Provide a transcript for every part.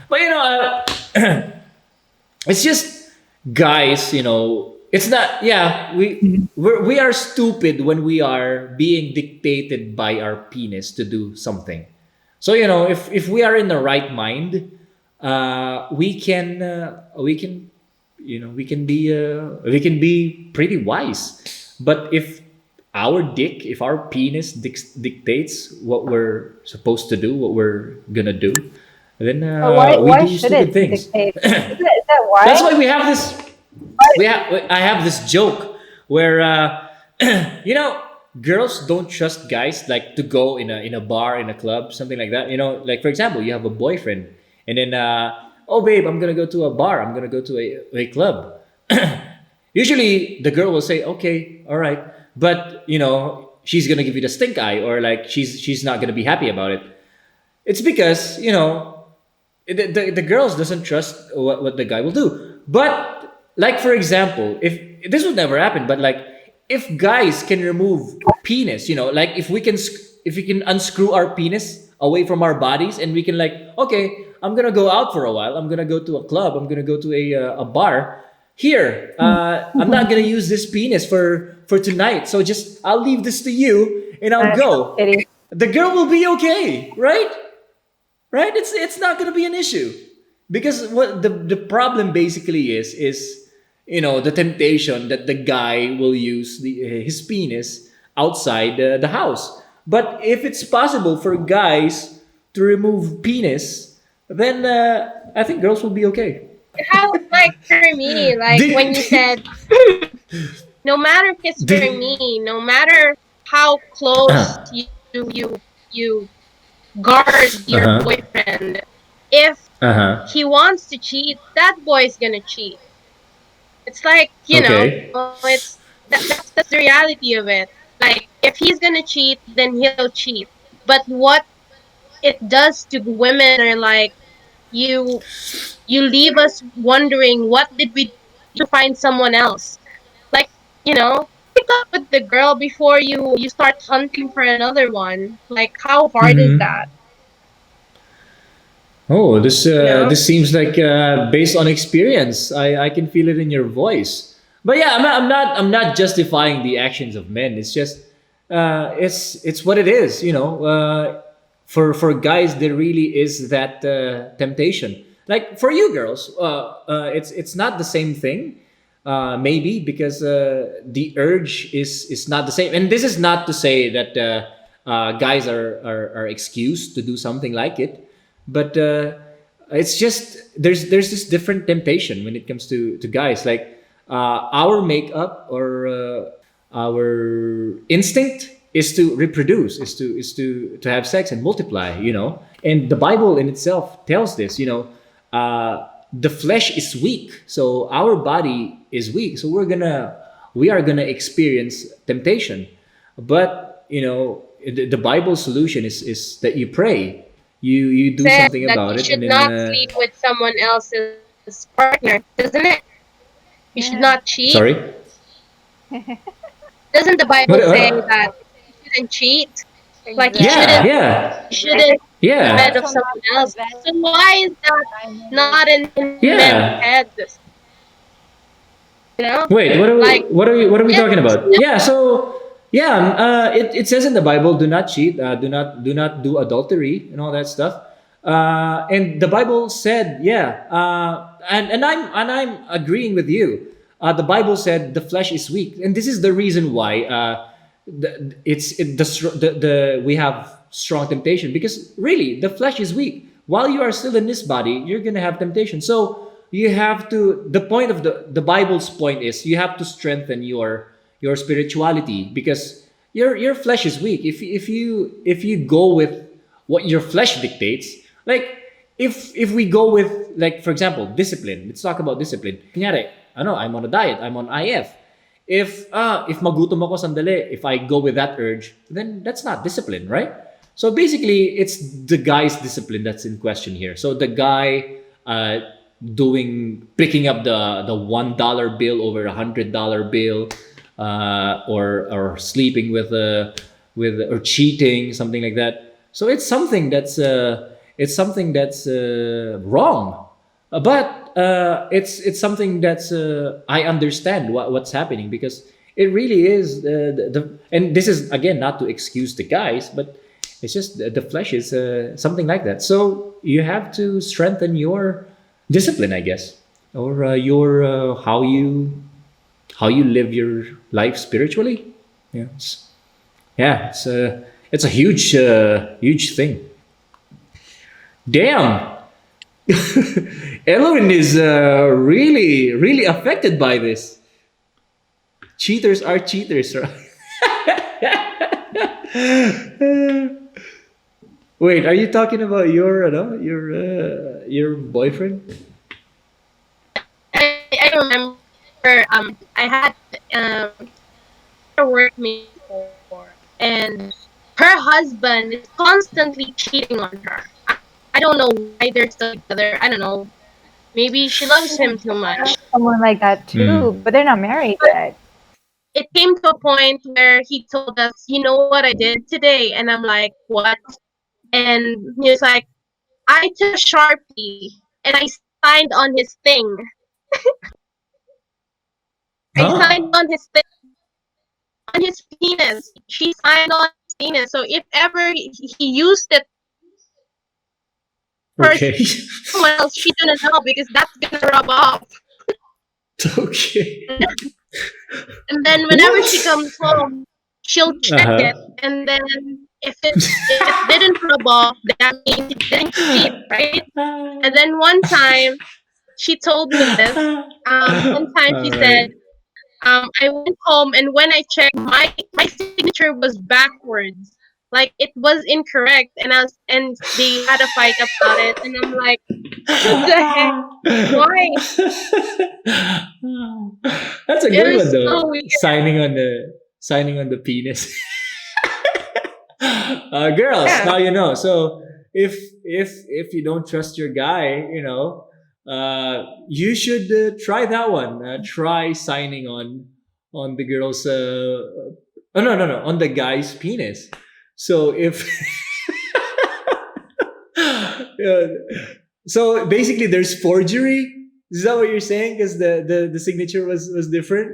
But it's just guys. It's not. Yeah, we are stupid when we are being dictated by our penis to do something. So if we are in the right mind, we can we can be pretty wise. But if our penis dictates what we're supposed to do, what we're gonna do, then Or why we why do should stupid it things. dictate? Is that That's why? why we have this. I have this joke where you know girls don't trust guys like to go in a bar, in a club, something like that. Like for example, you have a boyfriend, and then oh babe, I'm gonna go to a bar. I'm gonna go to a club. Usually the girl will say okay, all right, but she's gonna give you the stink eye, or like she's not gonna be happy about it. It's because the girls doesn't trust what the guy will do. But like for example, if this would never happen, but like if guys can remove penis, like if we can unscrew our penis away from our bodies, and we can like, okay, I'm gonna go out for a while. I'm gonna go to a club. I'm gonna go to a bar. Here, I'm not gonna use this penis for tonight. So just I'll leave this to you, and I'll I'm just go. kidding. The girl will be okay, right? Right? It's not going to be an issue, because what the problem basically is the temptation that the guy will use his penis outside the house. But if it's possible for guys to remove penis, then I think girls will be okay. How, like, for me, like when you Dick, said, no matter, because for dick. me, no matter how close Uh you guard your huh. boyfriend, if Uh huh. he wants to cheat, that boy's gonna cheat. It's like, Okay. that's the reality of it. Like, if he's gonna cheat, then he'll cheat. But what it does to women are like, you you leave us wondering, what did we do to find someone else? Like, break up with the girl before you start hunting for another one. Like, how hard is Mm-hmm. that? Oh, this You know? this seems like based on experience. I can feel it in your voice. But yeah, I'm not justifying the actions of men. It's just it's what it is. For guys, there really is that temptation. Like for you girls, it's not the same thing. Maybe because the urge is not the same. And this is not to say that guys are excused to do something like it, but it's just there's this different temptation when it comes to guys. Like our makeup, or our instinct is to reproduce, is to have sex and multiply. And the Bible in itself tells this. The flesh is weak, so our body is weak, so we are gonna experience temptation. But the Bible solution is that you pray, you do Says something that about you it, and should then not sleep with someone else's partner, doesn't it? You should Yeah. not cheat. sorry. Doesn't the Bible say What? that you shouldn't cheat? Like, you Yeah, shouldn't Exactly. yeah, you shouldn't be And ahead yeah, of also not someone else. prevent So why is that another. not in men's yeah. heads? You know? Wait, Like, what are we yes, talking about? Yeah, so yeah, it says in the Bible, do not cheat, do not do adultery and all that stuff. And the Bible said, yeah, and I'm agreeing with you. The Bible said the flesh is weak, and this is the reason why we have strong temptation, because really the flesh is weak. While you are still in this body, you're gonna have temptation. So you have to. The point of the Bible's point is you have to strengthen your spirituality, because your flesh is weak. If you go with what your flesh dictates, like if we go with, like for example, discipline. Let's talk about discipline. Kunyari, I'm on a diet. I'm on IF. If magutom ako sandali, if I go with that urge, then that's not discipline, right? So basically, it's the guy's discipline that's in question here. So the guy picking up the $1 bill over $100 bill, or sleeping with or cheating, something like that. So it's something that's it's something that's wrong. But it's something that's I understand what's happening, because it really is and this is again not to excuse the guys, but it's just the flesh is something like that. So you have to strengthen your discipline, I guess, or your how you live your life spiritually. Yeah, it's a huge thing. Damn, Eloin is really affected by this. Cheaters are cheaters, right? Wait, are you talking about your no, your boyfriend? I remember I had a workmate before, and her husband is constantly cheating on her. I don't know why they're still together. I don't know. Maybe she loves him too much. Someone like that Mm. too, but they're not married yet. It came to a point where he told us, "You know what I did today?" And I'm like, "What?" And he was like, "I took a Sharpie and I signed on his thing. I Huh? signed on his thing, on his penis. She signed on his penis. So if ever he used it for Okay. someone else, she's gonna know because that's gonna rub off. Okay. And then whenever she What? comes home, she'll Uh check it, huh. and then if it didn't rub off, that means it didn't cheat, right? And then one time she told me this. One time All she right. said, I went home and when I checked, my signature was backwards, like it was incorrect, and they had a fight about it, and I'm like, what the heck? Why? That's a It good one was though. so weird. Signing on the penis. Girls, Yeah. now you know. So if you don't trust your guy, you should try that one. Try signing on the girl's. Oh no, on the guy's penis. So if uh, so basically there's forgery. Is that what you're saying? Because the signature was different,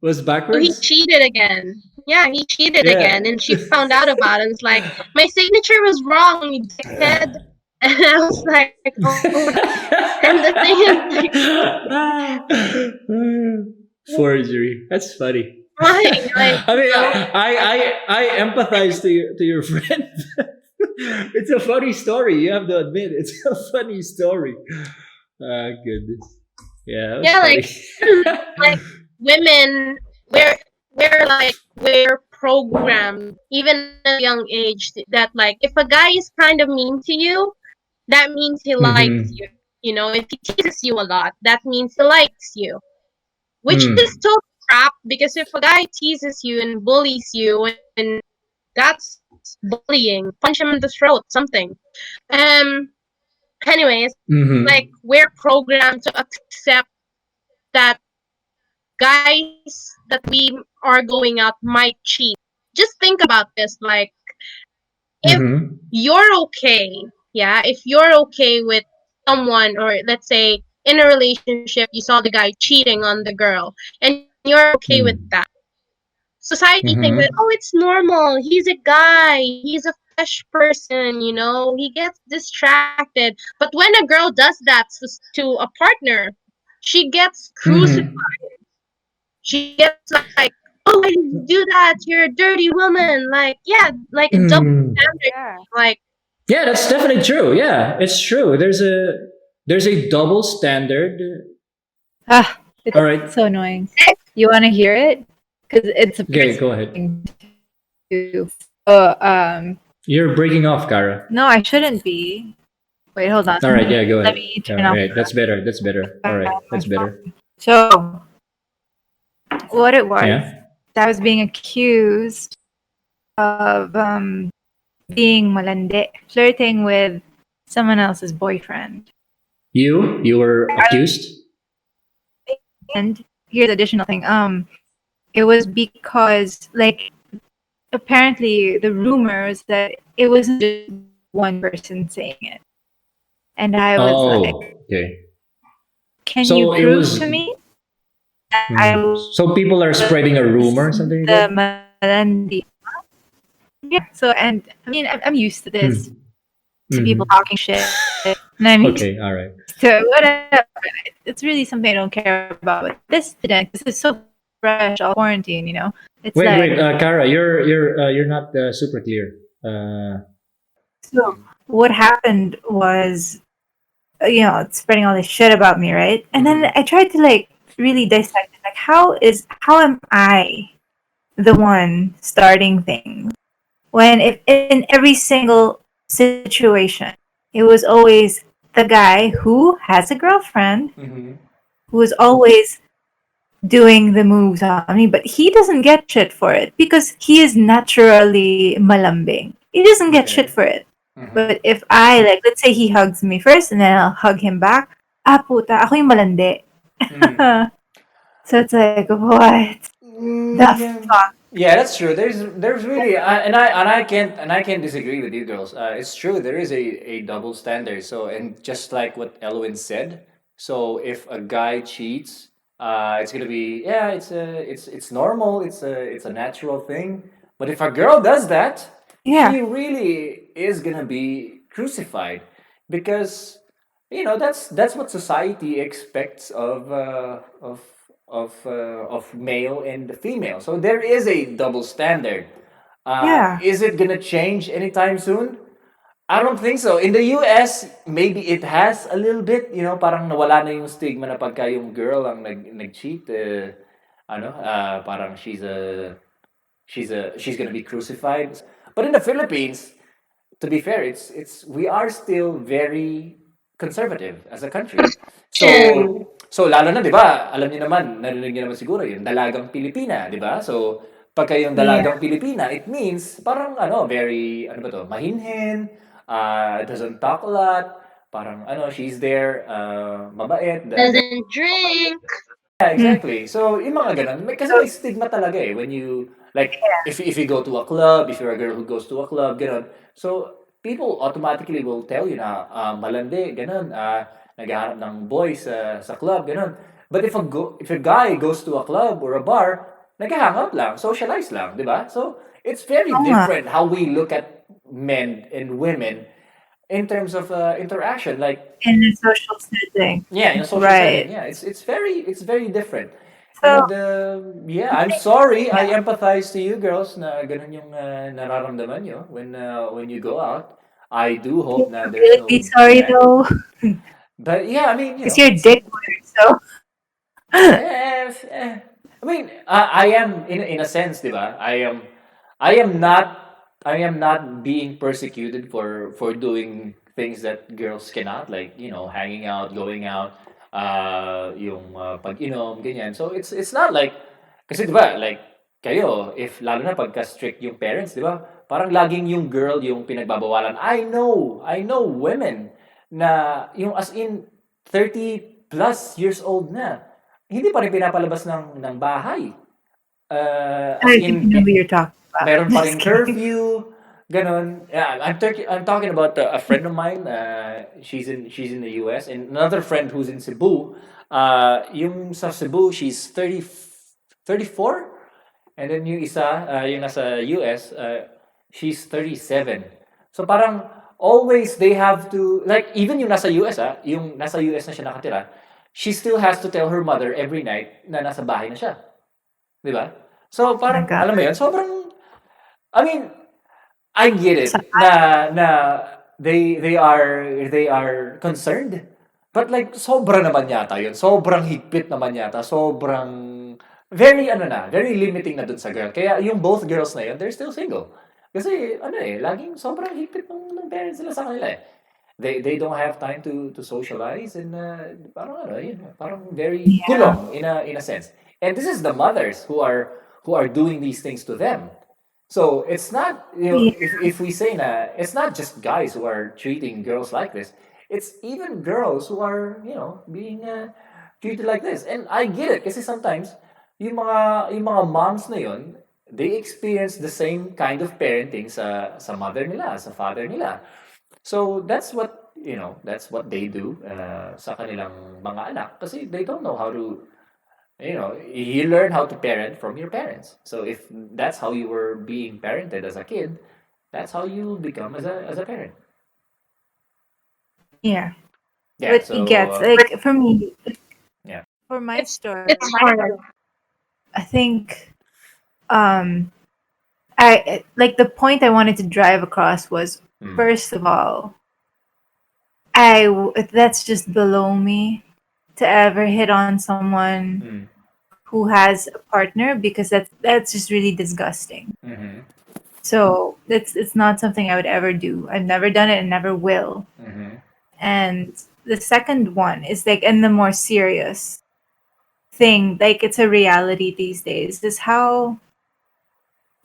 was So he backwards. cheated again. Yeah, he cheated again, Yeah. and she found out about it. And it's like, my signature was wrong, you dickhead. And I was like, oh no. And the thing is, like, Forgery. That's funny. why? Like, I mean, I empathize to your friend. It's a funny story. You have to admit, it's a funny story. Goodness. Yeah, that was yeah, like, funny. like women, we're we're programmed even at a young age that like if a guy is kind of mean to you, that means he likes Mm-hmm. you. You know, if he teases you a lot, that means he likes you. Which is Mm. total crap because if a guy teases you and bullies you and that's bullying, punch him in the throat, something. Um anyways, like Mm-hmm. we're programmed to accept that guys that we are going out might cheat. Just think about this, like if Mm-hmm. you're okay, yeah, if you're okay with someone, or let's say in a relationship you saw the guy cheating on the girl and you're okay with that, Mm. society thinks that, oh, Mm-hmm. it's normal, he's a guy, he's a fresh person, he gets distracted. But when a girl does that to a partner, she gets crucified. Mm-hmm. She gets like, oh, why did you do that, you're a dirty woman, like, yeah, like a double Mm. standard, Yeah. like, Yeah, that's definitely true. Yeah, it's true. There's a double standard. Ah, it's All right. so annoying. You want to hear it? Because it's a Okay, personal go ahead. thing too. So, You're breaking off, Kara. no, I shouldn't be. Wait, hold on. All right, yeah, go Let ahead. me All turn off right, that's better. That's better. All right, my that's better. phone. So, what it was, Yeah. I was being accused of being malandi, flirting with someone else's boyfriend. You were accused. And here's the additional thing. It was because, like, apparently the rumors that it wasn't just one person saying it. And I was like, Oh, okay. can you So it prove to was. me that I Mhm. So people are spreading a was rumor, something like the that. Malandi? Yeah. So, and I mean, I'm used to this, Hmm. to people Hmm. talking shit. And I'm used Okay, all right. to whatever. It's really something I don't care about. But this student, this is so fresh, all quarantine, It's Wait, like, wait, Kara, you're not super clear. Uh, so what happened was, it's spreading all this shit about me, right? And then mhm. I tried to like really dissect it. Like, how am I the one starting things? When if in every single situation, it was always the guy who has a girlfriend Mhm. who is always doing the moves on me, but he doesn't get shit for it because he is naturally malambing. He doesn't get shit Okay. for it. Mhm. But if I, like, let's say he hugs me first and then I'll hug him back, puta, ako yung malandi. Mhm. So it's like, what the Yeah. fuck? Yeah, that's true. There's really and I can't disagree with you girls. It's true. There is a double standard. So and just like what Elwin said. So if a guy cheats, it's gonna be yeah. It's normal. It's a natural thing. But if a girl does that, Yeah, she really is gonna be crucified because that's what society expects of male and female. So there is a double standard. yeah, Is it gonna change anytime soon? I don't think so. In the US, maybe it has a little bit, parang nawala na yung stigma na pagka yung girl ang nag-cheat, parang she's gonna be crucified. But in the Philippines, to be fair, it's we are still very conservative as a country. True. So lalo na 'di ba? Alam niyo naman, narinig niyo naman siguro yung dalagang Pilipina, 'di ba? So pagka yung yeah. dalagang Pilipina, it means parang very ano ba to, mahinhin, doesn't talk a lot, parang she's there, mabait, Doesn't drink. yeah, Mm. exactly. So, yung mga ganun, kasi So, may stigma talaga eh. When you, like, if you go to a club, if you're a girl who goes to a club, ganun. So, people automatically will tell you na malandi, ganun, naghahanap ng boys sa club, ganun. But if a guy goes to a club or a bar, naghahang out lang, socialize lang, di ba? So, it's very oo nga. different how we look at men and women in terms of interaction. Like, In a social setting. yeah, in a social setting, Right. yeah, it's very different. So, And yeah, I'm sorry. I yeah. empathize to you girls na ganun yung nararamdaman nyo when you go out. I do hope na Should there's really be no sorry connect. though. But yeah, I mean, Because you're a it's dickweed, so. I mean, I am in a sense, 'di ba? I am not being persecuted for doing things that girls cannot, like hanging out, going out, yung pag-inom, ganyan. So it's not like kasi 'di ba, like kayo, if lalo na pagka strict yung parents, 'di ba? Parang laging yung girl yung pinagbabawalan. I know women na yung as in 30 plus years old na hindi pa rin pinapalabas ng bahay. As I think you in, know who you're talking about. meron pa Just ring kidding. curfew, gano'n. Yeah, I'm talking about a friend of mine. She's in the US, and another friend who's in Cebu. Yung sa Cebu, she's 34, and then yung isa, yung nasa US, she's 37. So parang always they have to, like, even yung nasa US, yung nasa US na siya nakatira, she still has to tell her mother every night na nasa bahay na siya. 'Di ba? So Oh my parang god. alam mo 'yun, sobrang I mean, I get So, it na they are concerned. But like sobra naman yata 'yun. Sobrang higpit naman yata. Sobrang very ano na, very limiting na dun sa girl. Kaya yung both girls na 'yun, they're still single. Kasi ano laging sobrang higpit ng parents nila sa kanila eh. They don't have time to socialize and parang ano, yun, parang very yeah. kulong in a sense. And this is the mothers who are doing these things to them. So it's not Yeah. if we say na it's not just guys who are treating girls like this. It's even girls who are being treated like this. And I get it kasi sometimes yung mga moms na yun, they experience the same kind of parenting sa mother nila, sa father nila. So that's what, that's what they do sa kanilang mga anak kasi they don't know how to, you learn how to parent from your parents. So if that's how you were being parented as a kid, that's how you become as a parent. Yeah. Yeah. But it So gets like for me, yeah. for my It's story, hard. I think I like the point I wanted to drive across was, Mm. first of all, that's just below me to ever hit on someone Mm. who has a partner, because that's just really disgusting. Mm-hmm. So it's not something I would ever do. I've never done it and never will. Mm-hmm. And the second one is like, and the more serious thing, like it's a reality these days, is how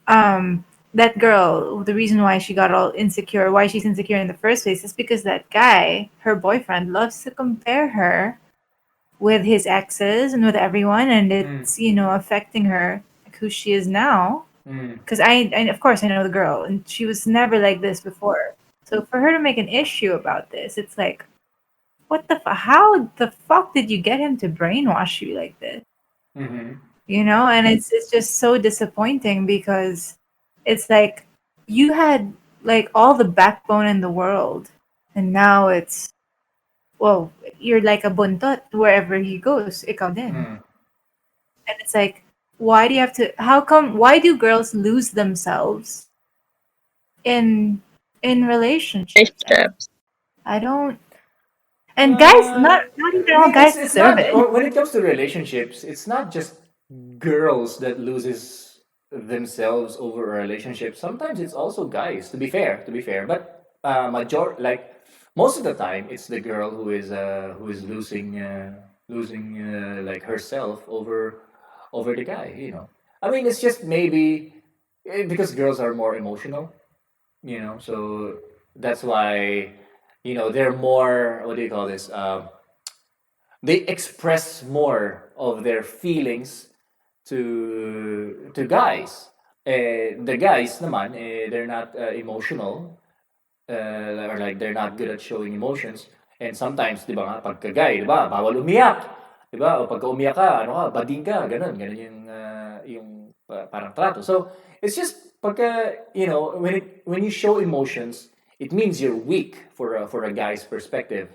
um that girl, the reason why she got all insecure, why she's insecure in the first place, is because that guy, her boyfriend, loves to compare her with his exes and with everyone, and Mm. it's affecting her, like who she is now. Mm. Because of course I know the girl, and she was never like this before. So for her to make an issue about this, it's like, how the fuck did you get him to brainwash you like this? Mm-hmm. And it's just so disappointing, because it's like you had like all the backbone in the world, and now it's, well, you're like a buntot wherever he goes, ikaw din. Mm. And it's like, why do you have to, how come, why do girls lose themselves in relationships? Relationships. I don't, and guys, Uh, not even I all mean, guys it's deserve not it. when it comes to relationships. It's not just girls that loses themselves over a relationship. Sometimes it's also guys. To be fair, but like most of the time, it's the girl who is losing like herself over the guy. I mean, it's just maybe because girls are more emotional. So that's why they're more, what do you call this, they express more of their feelings to guys. The guys naman, they're not emotional, or like they're not good at showing emotions. And sometimes, di ba nga, pagka guy, di ba, bawal umiyak. Di ba? O pagka umiyak ka, ano ka, bading ka, ganun. Ganun yung parang trato. So, it's just pagka, when you show emotions, it means you're weak for a guy's perspective.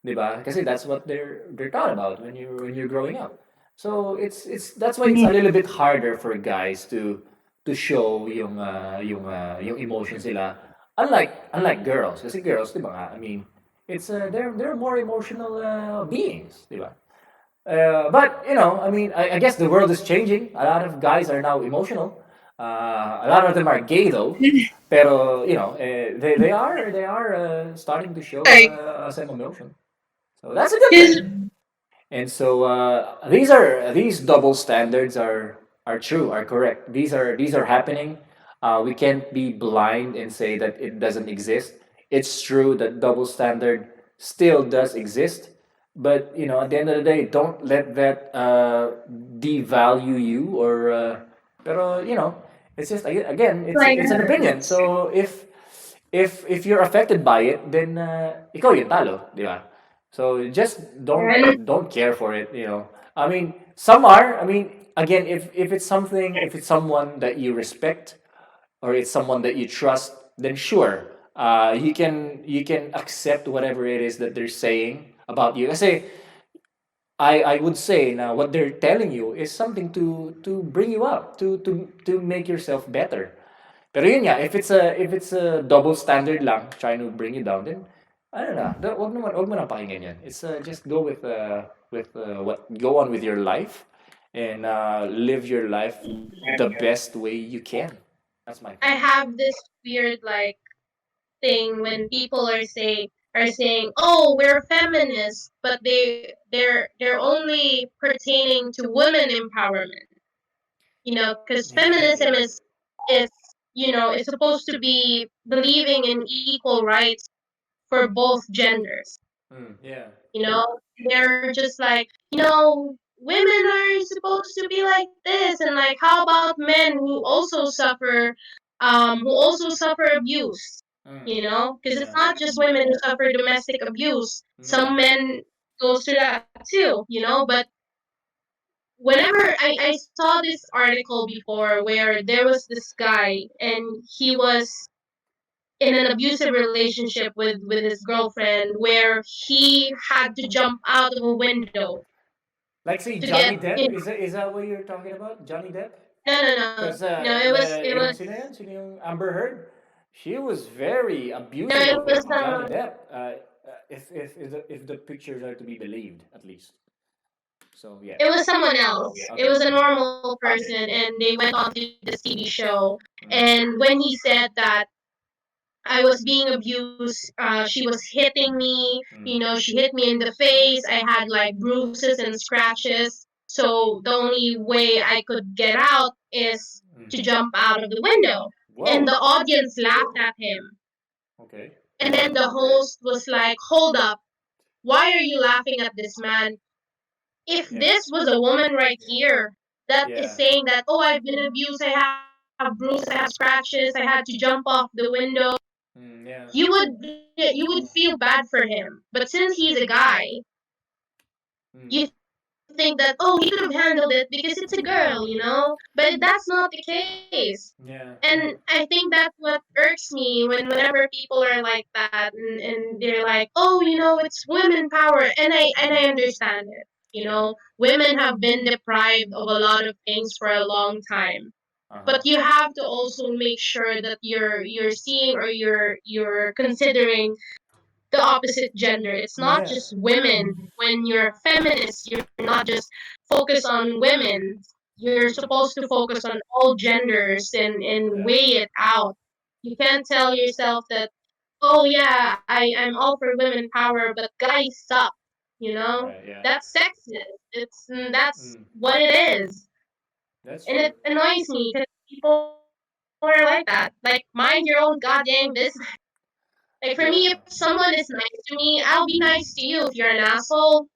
Di ba? Kasi that's what they're taught about when you're growing up. So it's that's why it's Yeah. a little bit harder for guys to show yung emotions nila, unlike girls. Kasi girls, 'di ba nga? I mean, it's they're more emotional beings, 'di ba? But I mean, I guess the world is changing. A lot of guys are now emotional. A lot of them are gay though. Pero they are starting to show Like some emotion. So that's a good his thing. And so these double standards are true, are correct. These are happening. We can't be blind and say that it doesn't exist. It's true that double standard still does exist, but at the end of the day, don't let that devalue you or. Pero it's just again, like it's an opinion. So if you're affected by it, then ikaw yung talo, di ba? So just don't care for it. I mean, some are. I mean, again, if it's someone that you respect or it's someone that you trust, then sure, you can accept whatever it is that they're saying about you. Kasi I would say now what they're telling you is something to bring you up, to make yourself better. Pero yun nga, if it's a double standard lang, trying to bring you down, then I don't know. Wag mo na pakinggan yan. It's just go with what go on with your life and live your life the best way you can. That's my I thing. have this weird like thing when people are saying, "Oh, we're feminists," but they're only pertaining to women empowerment. Because feminism Yeah. is supposed to be believing in equal rights for both genders. Yeah. You know, they're just like, women are supposed to be like this, and like, how about men who also suffer abuse? you know, because it's Yeah. not just women who suffer domestic abuse. Some men goes through that too, you know. But whenever I saw this article before where there was this guy and he was in an abusive relationship with his girlfriend where he had to jump out of a window Like say to get, Johnny you Depp, know, is that what you're talking about? Johnny Depp? Because no, it was it yung was sino yan? Sino yung Amber Heard? She was very no, abusive it of was Johnny someone. Depp. If the pictures are to be believed, at least. So yeah. It was someone else. It Okay. was a normal person, and they went on to this TV show. Mm. And when he said that I was being abused, she was hitting me. You Mm. know, she hit me in the face. I had like bruises and scratches. So the only way I could get out is to Mm. jump out of the window. And Whoa. the audience laughed at him. Okay. And then the host was like, "Hold up. Why are you laughing at this man? If Yeah. this was a woman right here that is Yeah. saying that, oh, I've been abused, I have bruises, I have scratches, I had to jump off the window, Mm, yeah. you would feel bad for him. But since he's a guy, Mm. you think that, oh, he could have handled it because it's a girl, you know? But that's not the case. Yeah. And I think that's what irks me whenever people are like that and they're like, oh, you know, it's women power, and I understand it. You Yeah. know, women have been deprived of a lot of things for a long time. Uh-huh. But you have to also make sure that you're seeing or you're considering the opposite gender. It's not Yeah. just women. When you're a feminist, you're not just focus on women. You're supposed to focus on all genders and Yeah. weigh it out. You can't tell yourself that, oh yeah, I'm all for women power, but guys suck. You know? Right. Yeah. That's sexist. That's Mm. what it is. That's And true. it annoys me because people are like that. Like, mind your own goddamn business. Like, for me, if Yeah. someone is nice to me, I'll be nice to you. If you're an asshole,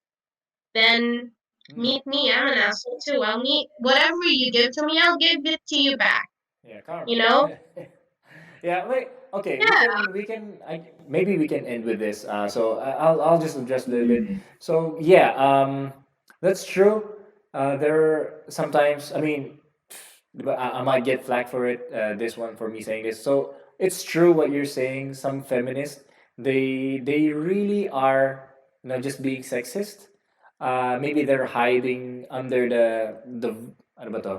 then Mm. meet me. I'm an asshole too. I'll meet whatever you give to me, I'll give it to you back. Yeah, You karma. know? Yeah, wait. Okay, Yeah. maybe we can end with this. So I'll just address a little bit. So yeah, that's true. There are sometimes. I mean, but I might get flack for it. This one for me saying this. So it's true what you're saying. Some feminists, they really are not just being sexist. Maybe they're hiding under the ano ba to?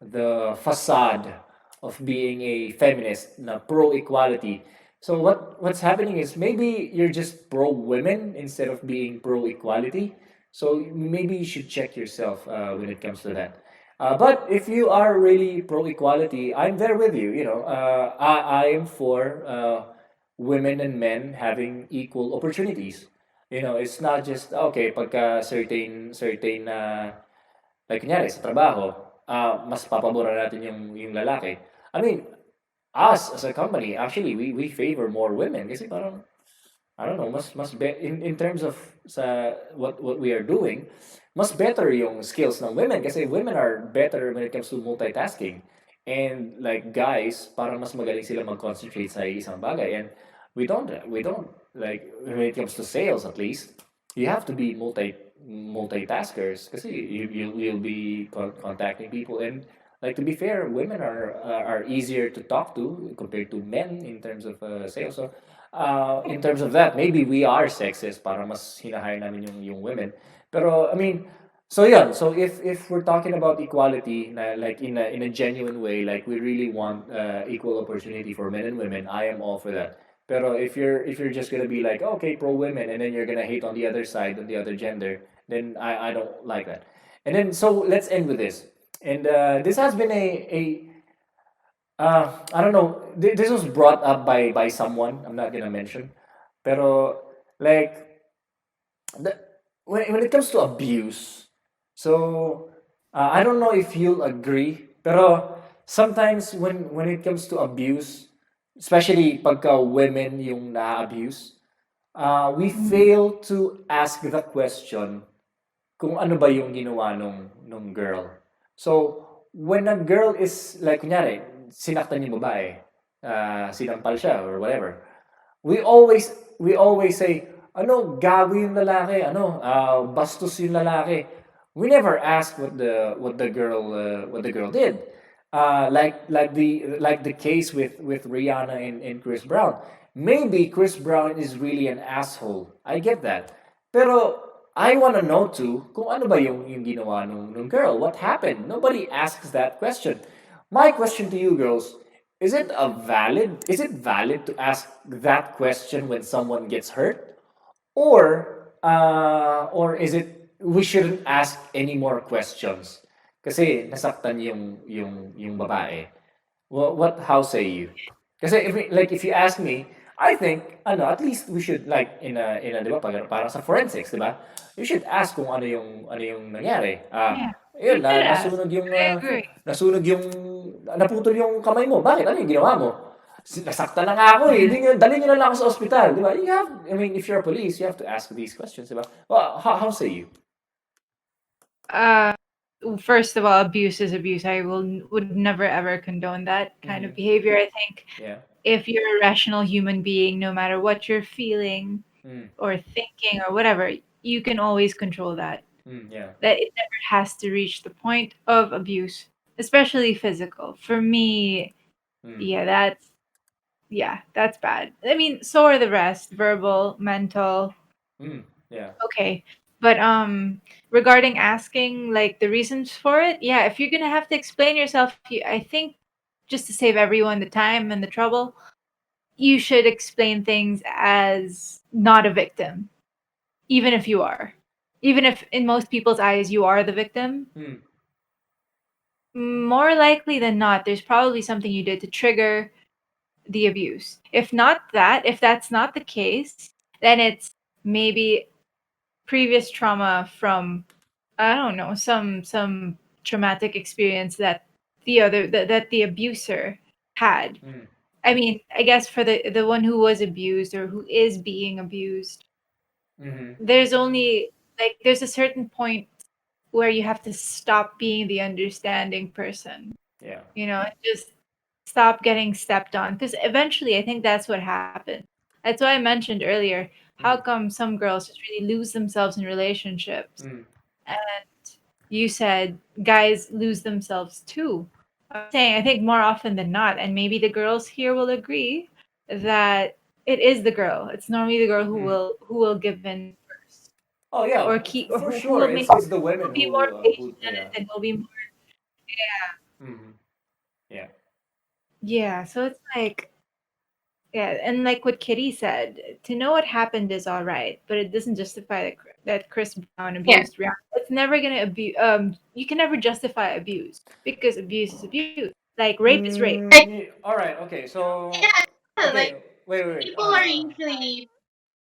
The facade of being a feminist, na pro equality. So what's happening is maybe you're just pro women instead of being pro equality. So maybe you should check yourself when it comes to that. But if you are really pro equality, I'm there with you. You know, I am for women and men having equal opportunities. You know, it's not just okay pagka certain like kunyari sa trabaho, mas papaboran natin yung lalaki. I mean, us as a company, actually, we favor more women kasi parang, I don't know, in terms of sa what we are doing, mas better yung skills ng women kasi women are better when it comes to multitasking. And like guys, parang mas magaling sila mag-concentrate sa isang bagay. And we don't like when it comes to sales at least, you have to be multitaskers kasi you'll be contacting people. And like to be fair, women are easier to talk to compared to men in terms of sales. So in terms of that, maybe we are sexist para mas hinahire namin yung women. Pero I mean, so yeah, so if we're talking about equality like in a genuine way, like we really want equal opportunity for men and women, I am all for that. Pero if you're just gonna be like okay pro women and then you're gonna hate on the other side on the other gender, then I don't like that. And then so let's end with this. And this has been a I don't know. This was brought up by someone. I'm not gonna mention, pero like the, when it comes to abuse, so I don't know if you'll agree, pero sometimes when it comes to abuse, especially pagka women yung na-abuse, we fail to ask the question kung ano ba yung ginawa nung girl. So, when a girl is, like, kunyari, sinaktan yung babae, sinampal siya or whatever. We always say, ano, gago yung lalaki, ano, bastos yung lalaki. We never ask what the girl did. Like the case with Rihanna and Chris Brown. Maybe Chris Brown is really an asshole. I get that. Pero I want to know too kung ano ba yung ginawa nung girl. What happened? Nobody asks that question. My question to you girls, is it valid to ask that question when someone gets hurt? Or is it we shouldn't ask any more questions? Kasi nasaktan yung babae. What how say you? Kasi if you ask me, I think at least we should like in a 'di ba parang sa forensics, 'di ba? You should ask kung ano yung nangyari. Yeah, Ayun you should ask. nasunog yung I agree. nasunog yung naputol yung kamay mo. Bakit? Ano yung ginawa mo? Nasaktan na nga ako eh. Yeah. Dali nyo na lang ako sa ospital, di ba? I mean, if you're a police, you have to ask these questions, di ba? Well, how say you? Uh, First of all, abuse is abuse. I would never ever condone that kind of behavior. I think Yeah. if you're a rational human being, no matter what you're feeling Mm, or thinking or whatever, you can always control that. yeah. That it never has to reach the point of abuse, especially physical. For me, Mm, yeah, that's bad. I mean, so are the rest, verbal, mental, yeah. okay. But regarding asking like the reasons for it, yeah, if you're gonna have to explain yourself, I think just to save everyone the time and the trouble, you should explain things as not a victim, even if you are. Even if in most people's eyes you are the victim, Mm, more likely than not, there's probably something you did to trigger the abuse. If that's not the case, then it's maybe previous trauma from, I don't know, some traumatic experience that that the abuser had. mm, I mean, I guess for the one who was abused or who is being abused, mm-hmm. there's only like there's a certain point where you have to stop being the understanding person, Yeah. and just stop getting stepped on, because eventually I think that's what happens. That's why I mentioned earlier, how Mm, come some girls just really lose themselves in relationships, mm, and you said guys lose themselves too. I'm saying I think more often than not, and maybe the girls here will agree, that it is the girl. It's normally the girl who mm. will give in first, Oh yeah, or keep, or for who sure. will It's the will women be more who patient yeah. and will be more. Mm-hmm. Yeah. Yeah, so it's like, yeah, and like what Kitty said, to know what happened is all right, but it doesn't justify that Chris Brown Yeah. abused Rihanna. It's never gonna abuse. You can never justify abuse because abuse is abuse. Like rape is rape. Like, All right. Okay. So yeah, like okay. Wait. people are usually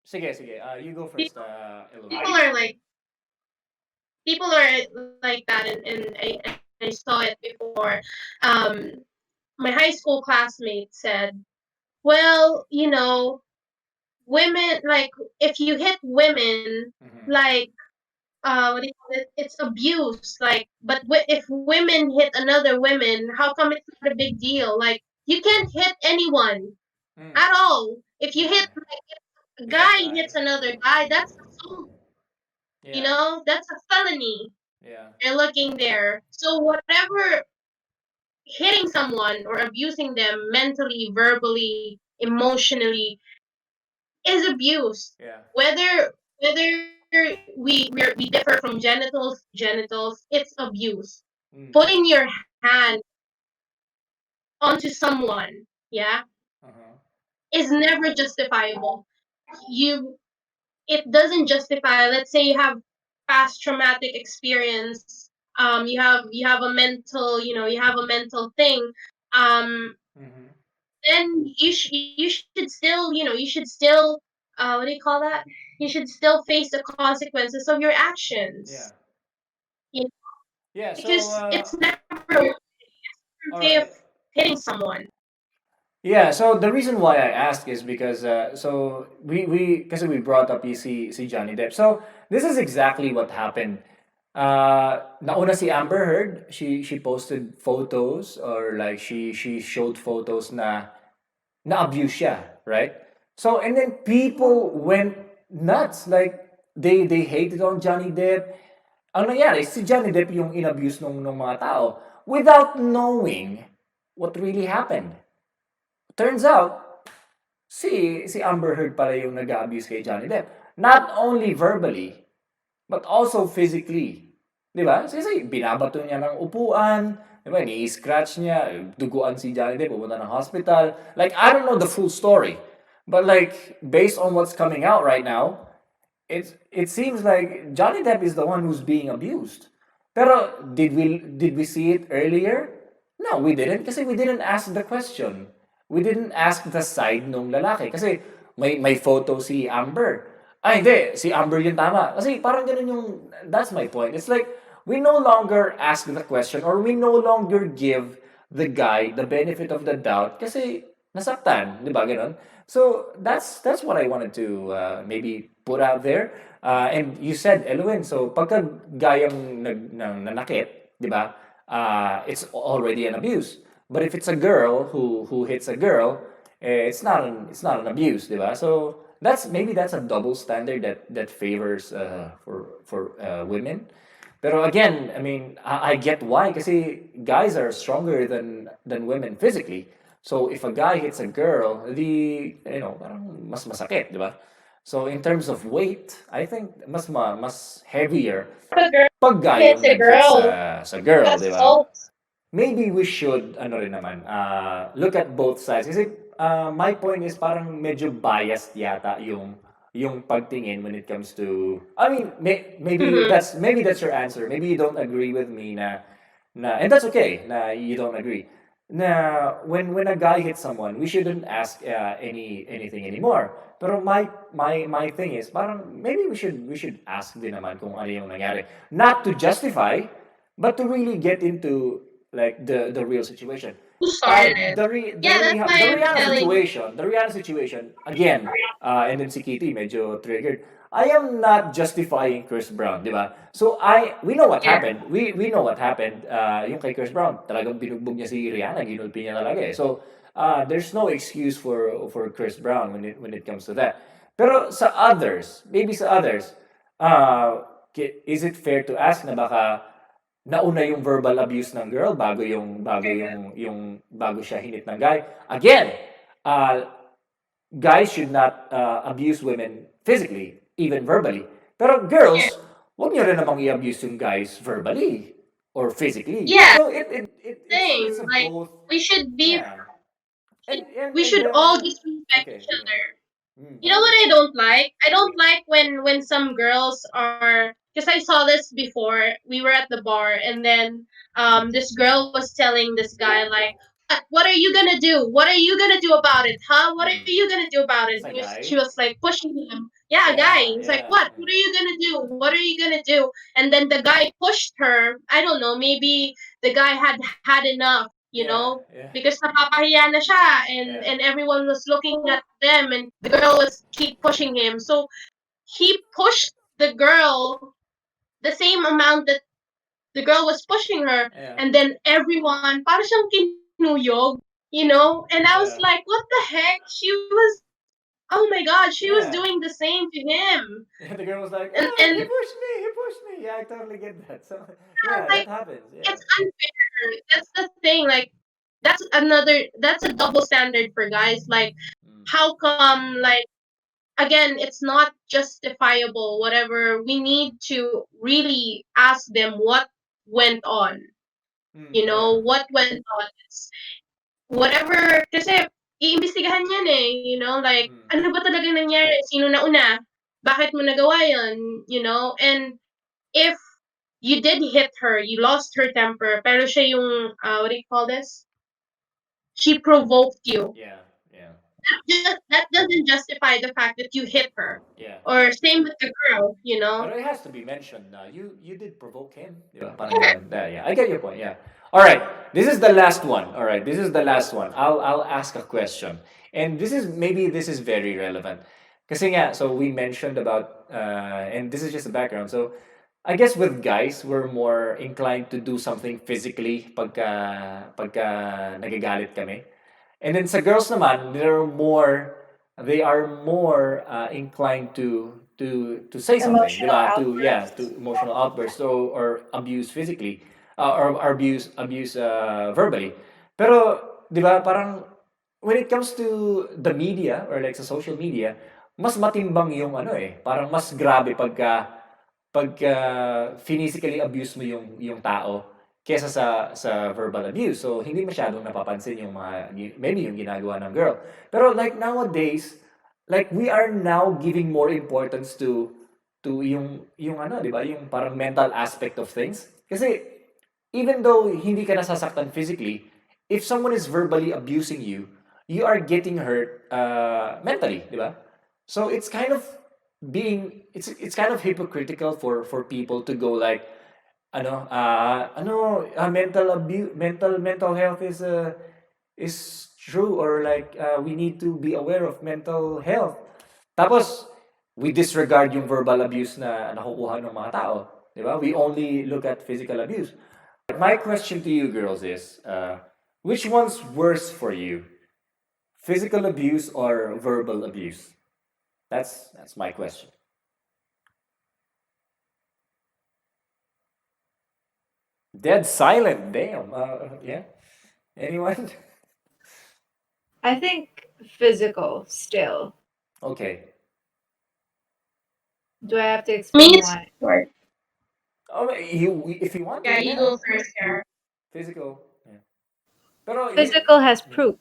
Sige. You go first. people, Eloise. people are like people are like that, and I saw it before. Um, my high school classmate said, "Well, women, like, if you hit women, Mm-hmm. like, what do you call it? It's abuse. Like, but if women hit another women, how come it's not a big deal? Like, you can't hit anyone Mm. at all. If you hit, Yeah. like, if a If a guy guy. hits another guy, that's assault. Yeah. That's a felony. Yeah. They're looking there. So whatever hitting someone or abusing them mentally, verbally, emotionally is abuse. Yeah. Whether we differ from genitals, it's abuse. Mm. Putting your hand onto someone, yeah, Uh-huh. is never justifiable. You It doesn't justify. Let's say you have past traumatic experience. You have a mental, thing. Um, Mm-hmm. then you should still what do you call that? You should still face the consequences of your Yeah. actions. You know, Yeah. So because it's never all okay of right. hitting someone. Yeah, so the reason why I ask is because so we because we brought up si Johnny Depp. So this is exactly what happened. Nauna si Amber Heard, she posted photos or like she showed photos na na-abuse siya, right? So, and then people went nuts. Like, they hated on Johnny Depp. Ang nangyari, si Johnny Depp yung inabuse ng mga tao without knowing what really happened. Turns out, si Amber Heard pala yung nag-abuse kay Johnny Depp. Not only verbally, but also physically. Di ba? Kasi binabato niya ng upuan, di ba? Ni-scratch niya, duguan si Johnny Depp, pupunta ng hospital. Like, I don't know the full story. But like, based on what's coming out right now, it seems like Johnny Depp is the one who's being abused. Pero did we see it earlier? No, we didn't kasi we didn't ask the question. We didn't ask the side nung lalaki kasi may photo si Amber. Ay, hindi, si Amber yung tama. Kasi parang ganun yung, that's my point. It's like, we no longer ask the question or we no longer give the guy the benefit of the doubt kasi nasaktan, di ba, ganun? So, that's what I wanted to maybe put out there. And you said, Eloin, so pagka gayang nanakit, di ba, it's already an abuse. But if it's a girl who hits a girl, it's not an abuse, di ba? So that's a double standard that favors for women. Pero again, I mean, I get why kasi guys are stronger than women physically. So if a guy hits a girl, parang mas masakit, di ba? So in terms of weight, I think mas heavier The girl pag guy hits yung a nag-hit girl. sa girl, di ba? Assault. Maybe we should, ano rin naman, look at both sides. Kasi my point is parang medyo biased yata yung pagtingin when it comes to, I mean, maybe Mm-hmm. that's your answer. Maybe you don't agree with me and that's okay na you don't agree. Na when a guy hits someone, we shouldn't ask anything anymore. Pero my thing is parang maybe we should ask din naman kung ano yung nangyari. Not to justify, but to really get into like the real situation. Who started? Yeah, that's why The I'm telling you. Rihanna situation again, and then si Kitty medyo triggered. I am not justifying Chris Brown, di ba? So we know what Yeah. happened. We know what happened. Yung kay Chris Brown, talagang binugbog niya si Rihanna, ginulpi niya talaga eh. So there's no excuse for Chris Brown when it comes to that. Pero sa others, maybe sa others, is it fair to ask na baka nauna yung verbal abuse ng girl bago siya hinit ng guy? Again, uh, guys should not abuse women physically, even verbally. Pero girls, wag niyo rin namang i-abuse yung guys verbally or physically. Yeah, So it's same. a Like both. we should be Yeah. And we and should all just respect okay, each okay. other. You know Go. what I don't like? I don't like when some girls are, because I saw this before. We were at the bar and then this girl was telling this guy like, what are you gonna do? What are you gonna do about it? Huh? What are you gonna do about it? Sa She guy? was like pushing him. Yeah, guy. Yeah, He's like, yeah. what are you gonna do? What are you gonna do? And then the guy pushed her. I don't know. Maybe the guy had had enough. Yeah, yeah, Because napapahiya na siya, yeah. and everyone was looking at them, and the girl was keep pushing him. So he pushed the girl the same amount that the girl was pushing her, Yeah. and then everyone, para siyang kinuyog. And I was Yeah. like, what the heck? Oh my god, she was Yeah. doing the same to him. Yeah, the girl was like, And "Ah, he pushed me." Yeah, I totally get that. So, yeah, that like, happens. Yeah. it's unfair. That's the thing. Like, that's a double standard for guys. Like, Mm. how come, like, again, it's not justifiable, whatever. We need to really ask them what went on. Yeah. What went on. It's whatever, kasi iimbestigahan yan eh, like, Mm. ano ba talaga nangyari? Sino nauna? Bakit mo nagawa yun? And if you did hit her, you lost her temper, pero siya yung, what do you call this? She provoked you. Yeah. Yeah. That doesn't justify the fact that you hit her. Yeah. Or same with the girl. But it has to be mentioned. You did provoke him. Diba? Parang ganun. Yeah. I get your point. Yeah. All right. This is the last one. All right. This is the last one. I'll ask a question, and this is very relevant. Kasi nga, so we mentioned about, and this is just the background. So I guess with guys, we're more inclined to do something physically pagka nagagalit kami. And then sa girls naman, they are more inclined to say something, di Emotional ba? To yeah, outbursts. to emotional outbursts or abuse physically, or abuse verbally. Pero di ba parang when it comes to the media or like sa social media, mas matimbang yung ano eh, parang mas grabe pagka physically abuse mo yung tao kesa sa verbal abuse. So hindi masyadong napapansin yung mga maybe yung ginagawa ng girl. Pero like nowadays, like we are now giving more importance to yung ano, 'di ba? Yung parang mental aspect of things. Kasi even though hindi ka nasasaktan physically, if someone is verbally abusing you, you are getting hurt mentally, di ba? So it's kind of hypocritical for people to go like mental health is true, or like we need to be aware of mental health. Tapos we disregard yung verbal abuse na nakukuha ng mga tao, di ba? We only look at physical abuse. My question to you girls is, which one's worse for you? Physical abuse or verbal abuse? That's my question. Dead silent. Damn. Yeah. Anyone? I think physical still. Okay. Do I have to Me, explain it's why? short. Oh, if you want to, Yeah, you yeah. go first, Sarah. Physical. Yeah. Pero Physical has proof.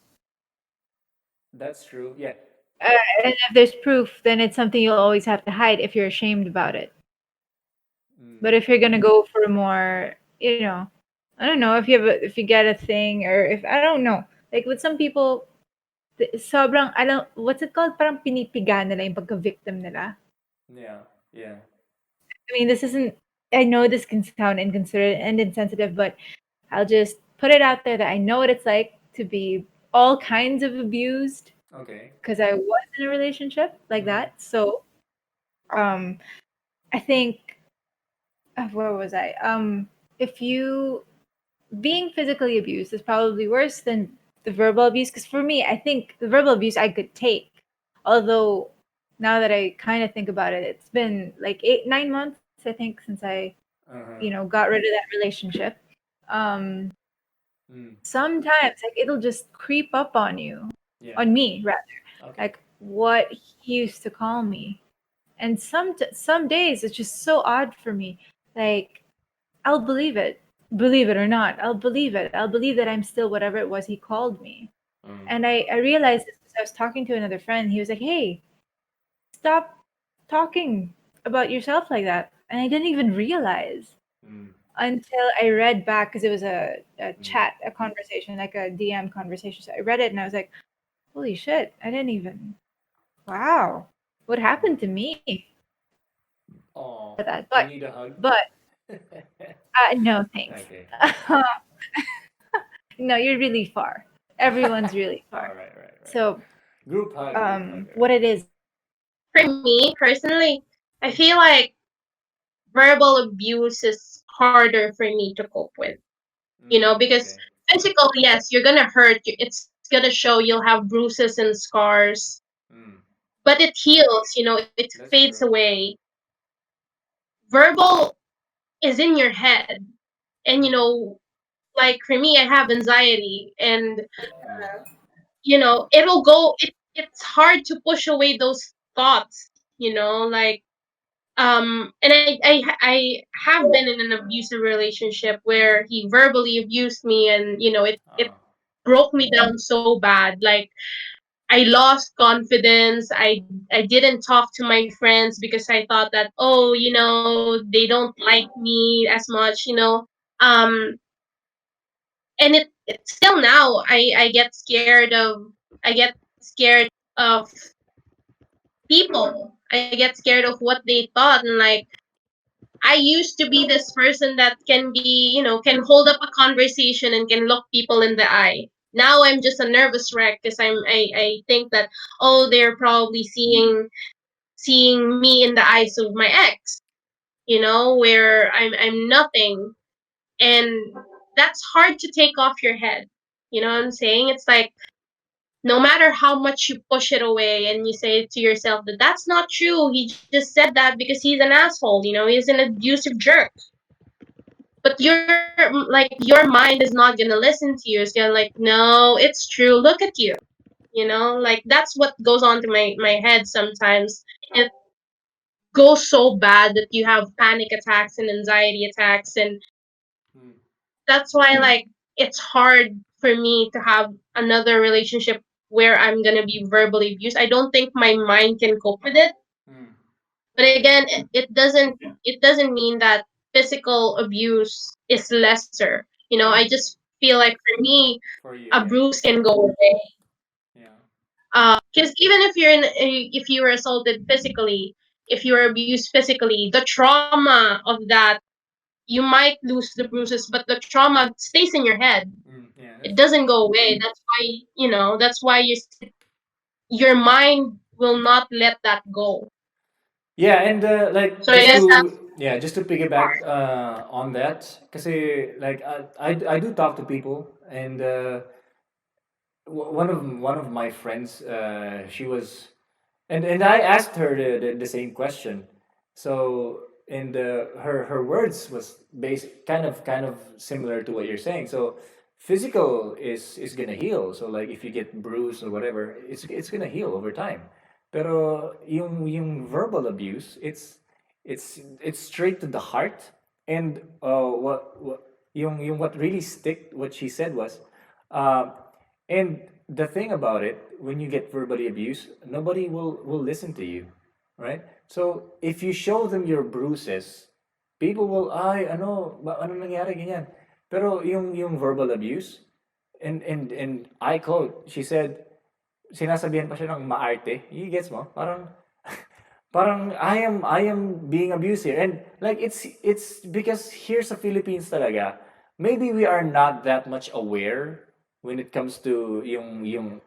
that's true. Yeah. And if there's proof, then it's something you'll always have to hide if you're ashamed about it. Mm, But if you're gonna go for more, I don't know if you get a thing, or if I don't know, like with some people, sobrang alam what's it called? Parang pinipiga nila yung pagka-victim nila. yeah. Yeah. I mean, this isn't. I know this can sound inconsiderate and insensitive, but I'll just put it out there that I know what it's like to be all kinds of abused Okay. because I was in a relationship like Mhm. that. So, um, I think where was I? If you being physically abused is probably worse than the verbal abuse, because for me, I think the verbal abuse I could take, although now that I kind of think about it, it's been like 8 9 months I think since I Uh-huh. got rid of that relationship. Um, Mm. sometimes like it'll just creep up on you, Yeah. on me rather, Okay. like what he used to call me, and some days it's just so odd for me. Like I'll believe it or not. I'll believe it. I'll believe that I'm still whatever it was he called me. Mm. And I realized this because I was talking to another friend. He was like, "Hey, stop talking about yourself like that." And I didn't even realize Mm. until I read back because it was a Mm. chat, a conversation, like a DM conversation. So I read it and I was like, holy shit, I didn't even, wow, what happened to me Oh, for that? you need a hug? But, no, thanks. Okay. No, you're really far. Everyone's really All far. right. So, Group hug. All what right. it is, For me, personally, I feel like verbal abuse is harder for me to cope with. Because Okay. physical, yes, you're gonna hurt. It's gonna show you'll have bruises and scars, Mm. but it heals. It That's fades true. away. Verbal is in your head, and Mm. like for me, I have anxiety, and Mm. it'll go. It's hard to push away those thoughts. Like and I have been in an abusive relationship where he verbally abused me, and it Ah. broke me down so bad. Like I lost confidence. I didn't talk to my friends because I thought that, oh, they don't like me as much. And it still now I get scared of people. I get scared of what they thought, and like I used to be this person that can hold up a conversation and can look people in the eye. Now I'm just a nervous wreck because I think that, oh, they're probably seeing me in the eyes of my ex, where I'm nothing, and that's hard to take off your head. You know what I'm saying? It's like no matter how much you push it away and you say to yourself that that's not true, he just said that because he's an asshole, he's an abusive jerk. But your mind is not gonna listen to you. It's gonna like, no, it's true. Look at you. Like that's what goes on to my head sometimes. It goes so bad that you have panic attacks and anxiety attacks, and Mm. that's why like it's hard for me to have another relationship where I'm gonna be verbally abused. I don't think my mind can cope with it. Mm. But again, it doesn't mean that physical abuse is lesser. I Mm. just feel like for me, For you, a yeah. bruise can go away. Yeah. Because even if you were assaulted physically, if you were abused physically, the trauma of that, you might lose the bruises, but the trauma stays in your head. Mm. Yeah, It that's true. doesn't go away. That's why your mind will not let that go. Yeah, and like So I just guess that's to yeah, just to piggyback on that, because like I do talk to people, and one of my friends, she was, and I asked her the same question. So and her words was based kind of similar to what you're saying. So physical is gonna heal. So like if you get bruised or whatever, it's gonna heal over time. Pero yung verbal abuse, it's straight to the heart. And what yung what really stick what she said was, uh, and the thing about it, when you get verbally abused, nobody will listen to you, right? So if you show them your bruises, people will, ay, ano nangyari ganyan. Pero yung verbal abuse, and I quote, she said, sinasabihan pa siya ng maarte. You gets mo? Parang I am being abused here. And like it's because here's the Philippines talaga. Maybe we are not that much aware when it comes to yung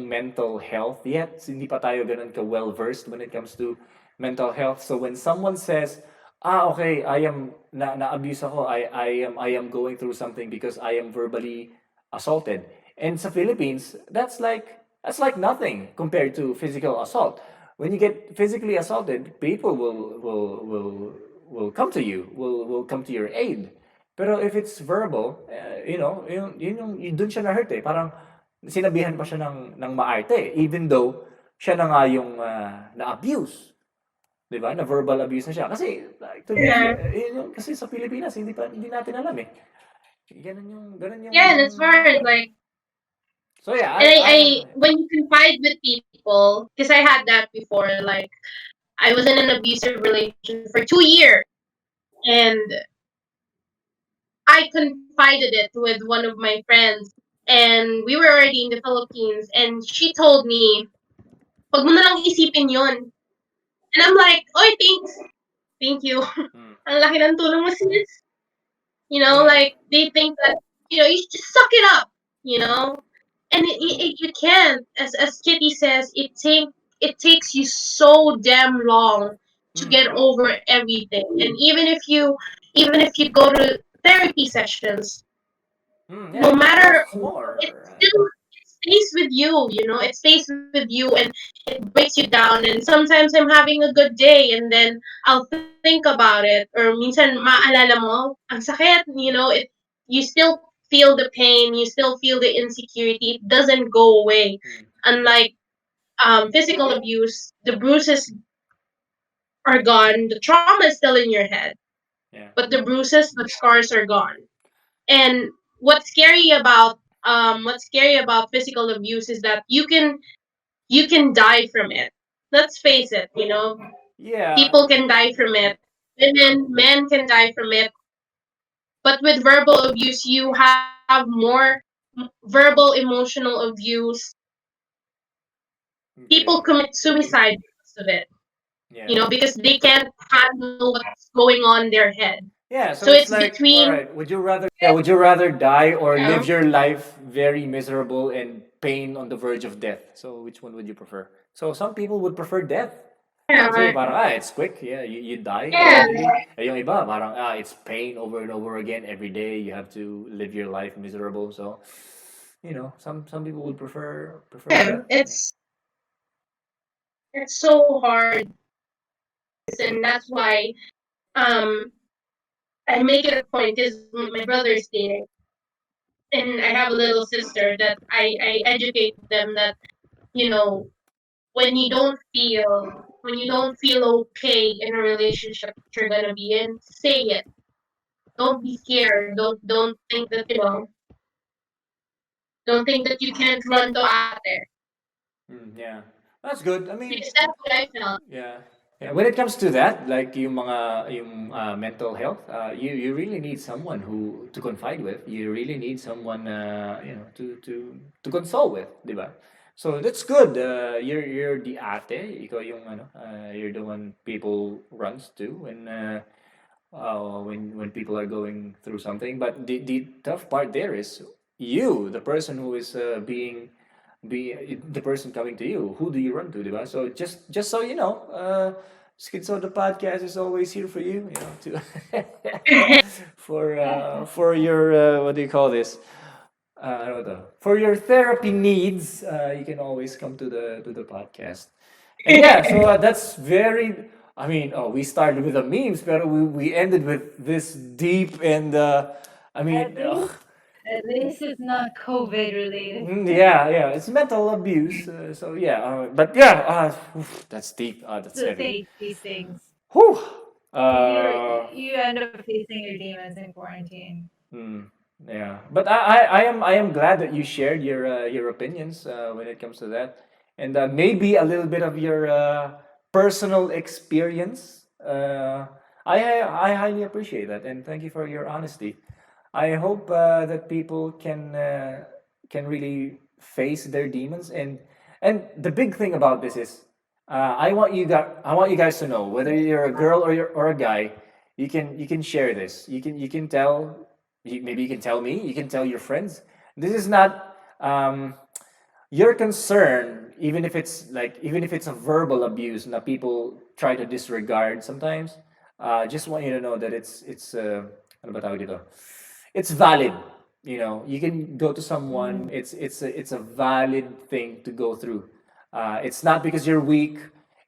mental health yet. Hindi pa tayo ganun ka well versed when it comes to mental health. So when someone says, okay, I am na abuse ako, I am going through something because I am verbally assaulted. And sa Philippines, that's like nothing compared to physical assault. When you get physically assaulted, people will come to you, will come to your aid. Pero if it's verbal, yun dun siya na-hurt eh. Parang sinabihan pa siya ng maarte, even though siya na nga yung na-abuse. 'Di ba? Na verbal abuse na siya. Kasi like, to be yeah, kasi sa Pilipinas hindi natin alam eh. Ganun yung yeah, and as far as like, So yeah, and I I when you confide with people, because I had that before, like I was in an abusive relationship for 2 years, and I confided it with one of my friends, and we were already in the Philippines, and she told me, "Pag mo na lang isipin yun." And I'm like, "Oy, thanks, thank you. mm, Ang laki ng tulong mo, sis." yeah. Like they think that you just suck it up, and you can't. As Kitty says, it takes you so damn long to Mm, get over everything. And even if you go to therapy sessions, yeah, no it matter costs what, it more. still it stays with you. It stays with you, and it breaks you down. And sometimes I'm having a good day, and then I'll think about it, or minsan maalala mo, ang sakit. You still feel the pain, you still feel the insecurity. It doesn't go away. Mm, Unlike physical abuse, the bruises are gone, the trauma is still in your head, yeah. but the bruises, the scars are gone. And what's scary about physical abuse is that you can die from it. Let's face it, Yeah. people can die from it. Women, men can die from it. But with verbal abuse, you have more verbal emotional abuse. People Okay. commit suicide because of it, Yeah. because they can't handle what's going on in their head. Yeah, So so it's it's like, all between, right, would you rather die or you live know, your life very miserable and pain on the verge of death? So which one would you prefer? So some people would prefer death. Kasi yeah, parang, it's quick, yeah, you die yeah, immediately. Yung iba, parang, it's pain over and over again every day. You have to live your life miserable. So some people would prefer Yeah, that. Yeah. it's so hard, and that's why um I make it a point because my brother is dating, and I have a little sister that I educate them that you know when you don't feel okay in a relationship that you're gonna be in, say it. Don't be scared. Don't think that don't think that you can't run to ate. Yeah, that's good. I mean, Because that's what I felt. yeah. Yeah, when it comes to that, like yung mental health, you really need someone who to confide with. You really need someone to console with, di ba? So that's good. You're the ate, ikaw yung you're the one people runs to when people are going through something. But the tough part there is you, the person who is be the person coming to you. Who do you run to, diba? So just so you know, Schizo the podcast is always here for you. To for your what do you call this? I don't know. For your therapy needs, you can always come to the podcast. And yeah, so that's very. I mean, we started with the memes, but we ended with this deep and I mean, At least it's not COVID related. yeah, it's mental abuse. So yeah, but yeah, that's deep. That's To heavy. face these things. Whew. You're Uh, you end up facing your demons in quarantine. Mm, yeah, but I am glad that you shared your opinions when it comes to that, and maybe a little bit of your personal experience. I highly appreciate that, and thank you for your honesty. I hope that people can really face their demons, and the big thing about this is I want you guys to know whether you're a girl or a guy, you can share this. You can tell maybe you can tell me, you can tell your friends. This is not your concern, even if it's a verbal abuse that people try to disregard sometimes. Just want you to know that it's ano ba tawag dito? It's valid. You can go to someone. It's a valid thing to go through. It's not because you're weak.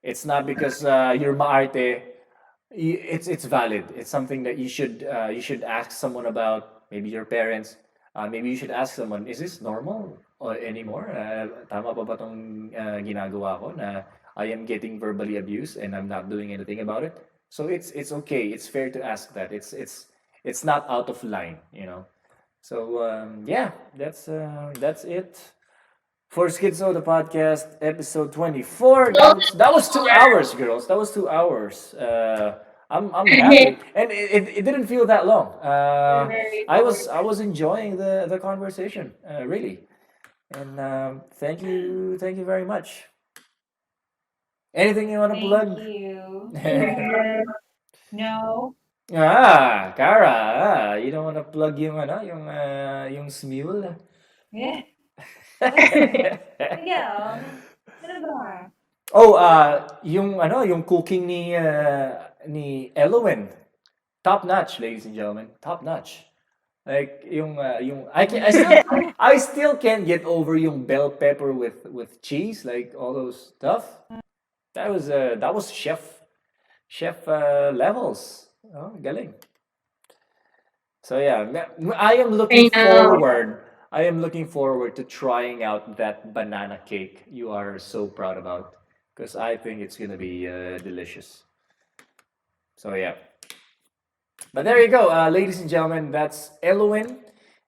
It's not because you're maarte. It's valid. It's something that you should ask someone about. Maybe your parents. Maybe you should ask someone. Is this normal or anymore? Tama pa ba tong ginagawa ko na I am getting verbally abused and I'm not doing anything about it? So it's okay. It's fair to ask that. It's not out of line. So yeah, that's it for Schizo the podcast episode 24. That was 2 hours, girls. That was 2 hours. I'm happy, and it didn't feel that long. Very I was enjoying the conversation, really, and thank you very much. Anything you want to Thank plug? you. No. Kara, you don't want to plug yung smule? Yeah. Yeah. Ano ba? Oh, yung cooking ni Elowen. Top notch, ladies and gentlemen. Top notch. Like yung I still can't get over yung bell pepper with cheese, like all those stuff. That was chef levels. Oh, galing. So yeah, I am looking I know. forward. I am looking forward to trying out that banana cake you are so proud about, because I think it's gonna be delicious. So yeah, but there you go, ladies and gentlemen. That's Eloin,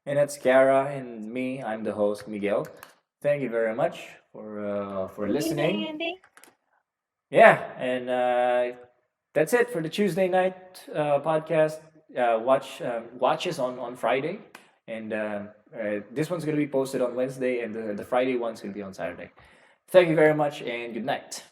and that's Kara, and me. I'm the host, Miguel. Thank you very much for listening. Yeah, and that's it for the Tuesday night podcast. Watch us on Friday, and this one's gonna be posted on Wednesday, and the Friday one's gonna be on Saturday. Thank you very much, and good night.